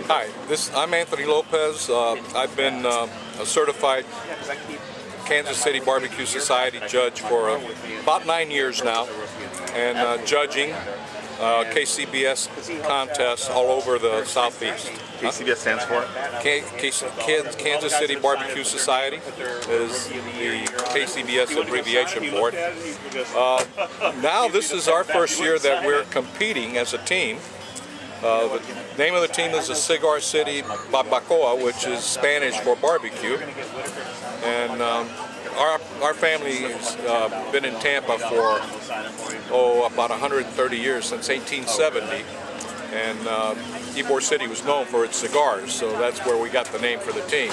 Hi, I'm Anthony Lopez. I've been a certified Kansas City Barbecue Society judge for about 9 years now, and judging KCBS contests all over the Southeast. KCBS stands for? Kansas City Barbecue Society is the KCBS abbreviation for it. Now this is our first year that we're competing as a team. The name of the team is the Cigar City Barbacoa, which is Spanish for barbecue. And our family has been in Tampa for about 130 years, since 1870. And Ybor City was known for its cigars, so that's where we got the name for the team.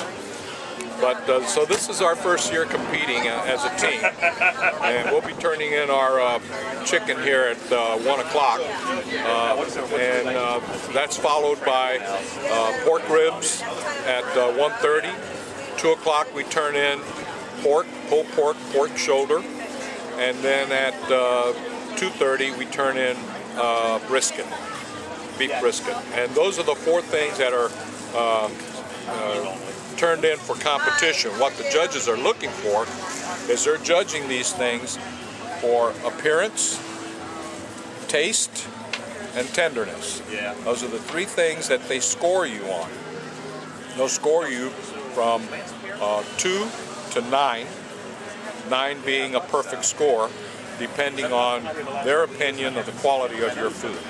But so this is our first year competing as a team, and we'll be turning in our chicken here at 1 o'clock, and that's followed by pork ribs at 1:30. 2 o'clock we turn in pork, pulled pork, pork shoulder, and then at 2:30 we turn in brisket, beef brisket, and those are the four things that are turned in for competition. What the judges are looking for is they're judging these things for appearance, taste, and tenderness. Yeah. Those are the three things that they score you on. They'll score you from 2 to 9, 9 being a perfect score, depending on their opinion of the quality of your food.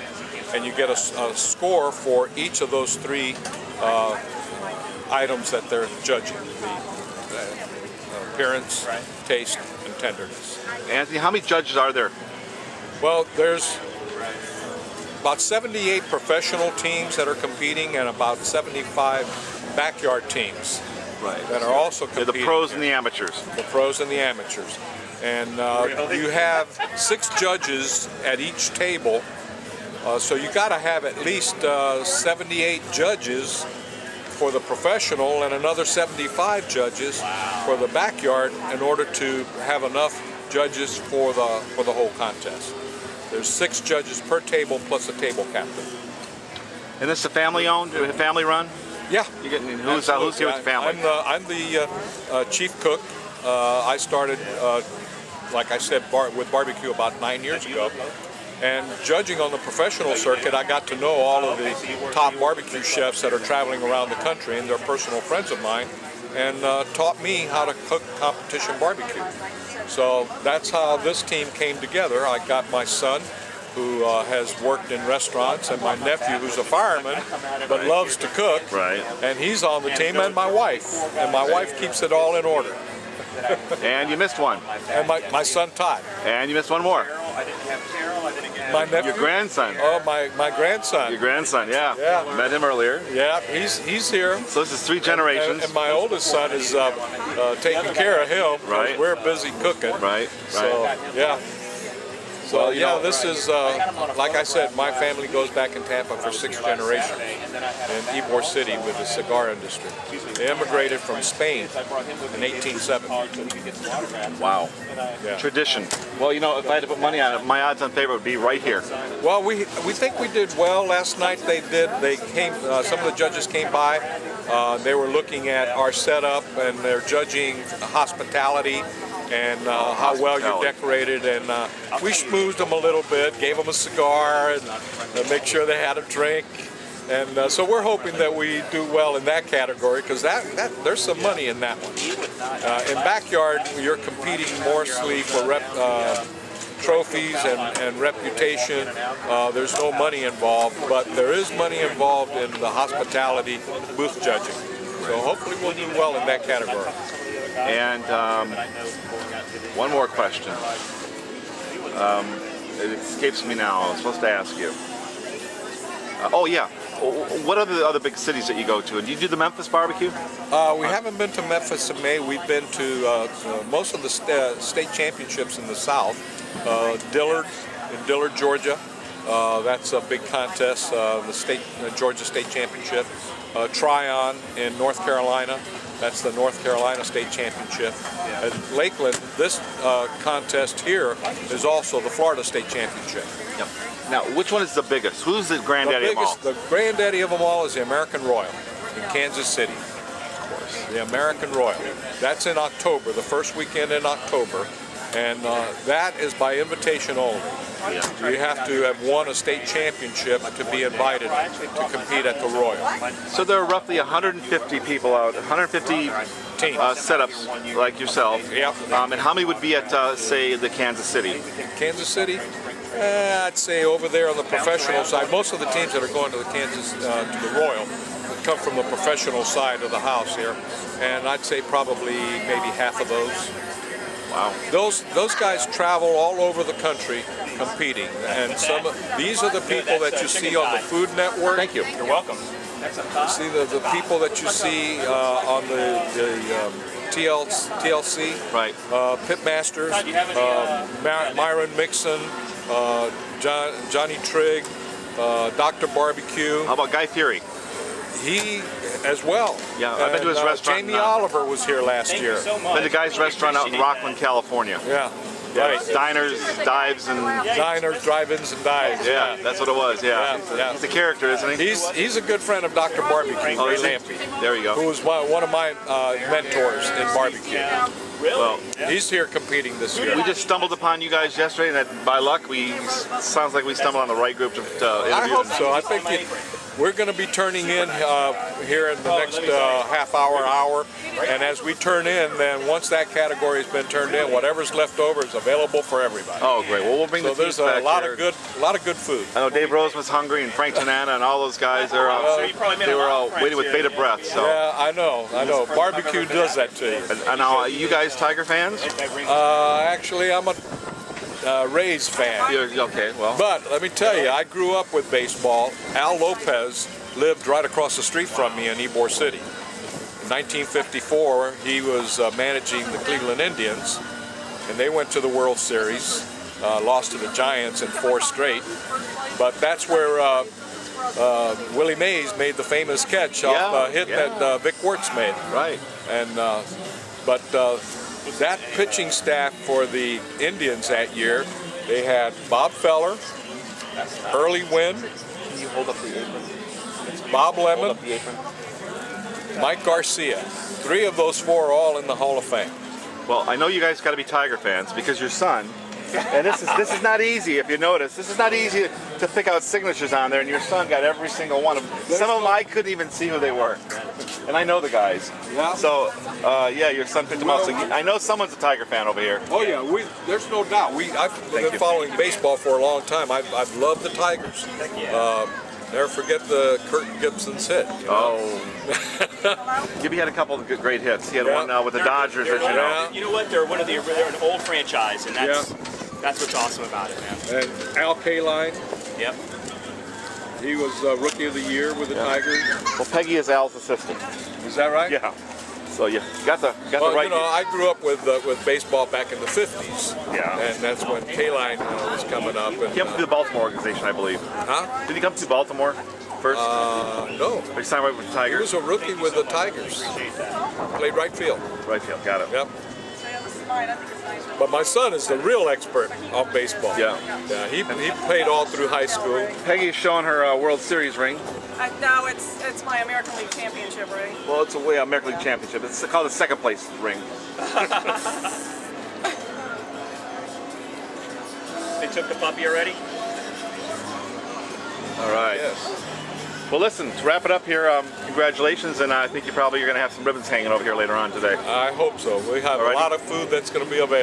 And you get a score for each of those three items that they're judging: the appearance, taste, and tenderness. Anthony, how many judges are there? Well, there's about 78 professional teams that are competing, and about 75 backyard teams that are also competing. They're the pros and the amateurs. The pros and the amateurs. And you have 6 judges at each table, so you got to have at least 78 judges for the professional and another 75 judges for the backyard in order to have enough judges for the whole contest. There's 6 judges per table plus a table captain. And this is a family-owned, family-run? Yeah. You getting who's here with the family? I'm the chief cook. I started, like I said, with barbecue about 9 years ago. And judging on the professional circuit, I got to know all of the top barbecue chefs that are traveling around the country, and they're personal friends of mine, and taught me how to cook competition barbecue. So that's how this team came together. I got my son, who has worked in restaurants, and my nephew, who's a fireman but loves to cook, and he's on the team, and my wife keeps it all in order. And you missed one. And my son Todd. And you missed one more. My nephew. Your grandson. Oh, my grandson. Your grandson, yeah. Yeah. Met him earlier. Yeah, he's here. So this is 3 generations. And my oldest son is taking care of him. Right. We're busy cooking. Right. So, yeah. So, yeah, this is, like I said, my family goes back in Tampa for 6 generations in Ybor City with the cigar industry. They immigrated from Spain in 1870. Wow. Yeah. Tradition. Well, you know, if I had to put money on it, my odds on favor would be right here. Well, we think we did well. Last night they came, some of the judges came by. They were looking at our setup, and they're judging hospitality and how well you decorated, and we schmoozed them a little bit, gave them a cigar, and make sure they had a drink, and so we're hoping that we do well in that category, because there's some money in that one. In backyard, you're competing mostly for trophies and reputation. There's no money involved, but there is money involved in the hospitality booth judging. So hopefully we'll do well in that category. And one more question. It escapes me now. I was supposed to ask you. Oh yeah. What are the other big cities that you go to? And do you do the Memphis barbecue? We haven't been to Memphis in May. We've been to most of the state championships in the South. Dillard, in Dillard, Georgia. That's a big contest, the Georgia State Championship. Tryon in North Carolina. That's the North Carolina State Championship. At Lakeland, this contest here is also the Florida State Championship. Yep. Now, which one is the biggest? Who's the granddaddy of them all? The granddaddy of them all is the American Royal in Kansas City. Of course. The American Royal. That's in October, the first weekend in October. And that is by invitation only. Yeah. You have to have won a state championship to be invited to compete at the Royal. So there are roughly 150 people out, 150 Teams. setups like yourself. Yep. And how many would be at, say, the Kansas City? Kansas City, I'd say over there on the professional side, most of the teams that are going to the Kansas, to the Royal, come from the professional side of the house here. And I'd say probably maybe half of those. Wow. Those guys travel all over the country competing, and these are the people that you see on the Food Network. Thank you. You're welcome. You see the people that you see on the TLC, right? Pitmasters, Myron Mixon, Johnny Trigg, Dr. Barbecue. How about Guy Fieri? He as well. Yeah, I've been to his restaurant. Jamie Oliver was here last year. Been to Guy's restaurant out in Rockland, California. Yeah. Yeah, right. Diners, dives, and diners, drive-ins, and dives. Yeah, that's what it was. Yeah, yeah. He's a character, isn't he? He's a good friend of Dr. Barbecue. Oh, is he? There you go. Who was one of my mentors in barbecue. Well, he's here competing this year. We just stumbled upon you guys yesterday, and by luck, sounds like we stumbled on the right group to interview. I hope so. I think we're going to be turning in here in the next half hour, and as we turn in, then once that category has been turned in, whatever's left over is available for everybody. Oh, great! Well, we'll bring the there's back a lot here. of good food. I know Dave Rose was hungry, and Frank Tanana, and all those guys. They were all waiting with bated breath. So yeah, I know. Barbecue does that to you. And now, are you guys Tiger fans? Actually, I'm a Rays fan. Okay, well. But let me tell you, I grew up with baseball. Al Lopez lived right across the street from me in Ybor City. In 1954, he was managing the Cleveland Indians, and they went to the World Series, lost to the Giants in 4 straight. But that's where Willie Mays made the famous catch off a hit that Vic Wirtz made. Right. And but that pitching staff for the Indians that year, they had Bob Feller, Early Wynn, Can you hold up the apron? Bob Lemon, Hold up the apron. Mike Garcia. 3 of those 4 are all in the Hall of Fame. Well, I know you guys got to be Tiger fans because your son, and this is not easy if you notice. This is not easy to pick out signatures on there, and your son got every single one of them. Some of them I couldn't even see who they were, and I know the guys. Yeah. So, yeah, your son picked them out. So I know someone's a Tiger fan over here. Oh yeah, there's no doubt. I've been following baseball for a long time. I've loved the Tigers. Never forget the Kirk Gibson's hit. Oh. Gibby had a couple of great hits. He had one with the Dodgers, as you know. You know what? They're an old franchise, and that's what's awesome about it, man. And Al Kaline. Yep. He was Rookie of the Year with the Tigers. Well, Peggy is Al's assistant. Is that right? Yeah. So you got the right. You know, I grew up with baseball back in the 50s. Yeah. And that's when Kaline was coming up. And, He came to the Baltimore organization, I believe. Huh? Did he come to Baltimore first? No. He signed right with the He Tigers. was a rookie with the Tigers. Played right field. Right field, got it. Yep. But my son is the real expert on baseball. Yeah. Yeah. He played all through high school. Peggy's showing her World Series ring. No, it's my American League Championship ring. Well, it's a American League Championship. It's called the second place ring. They took the puppy already? All right. Yes. Well, listen, to wrap it up here, congratulations, and I think you're going to have some ribbons hanging over here later on today. I hope so. We have Alrighty. a lot of food that's going to be available.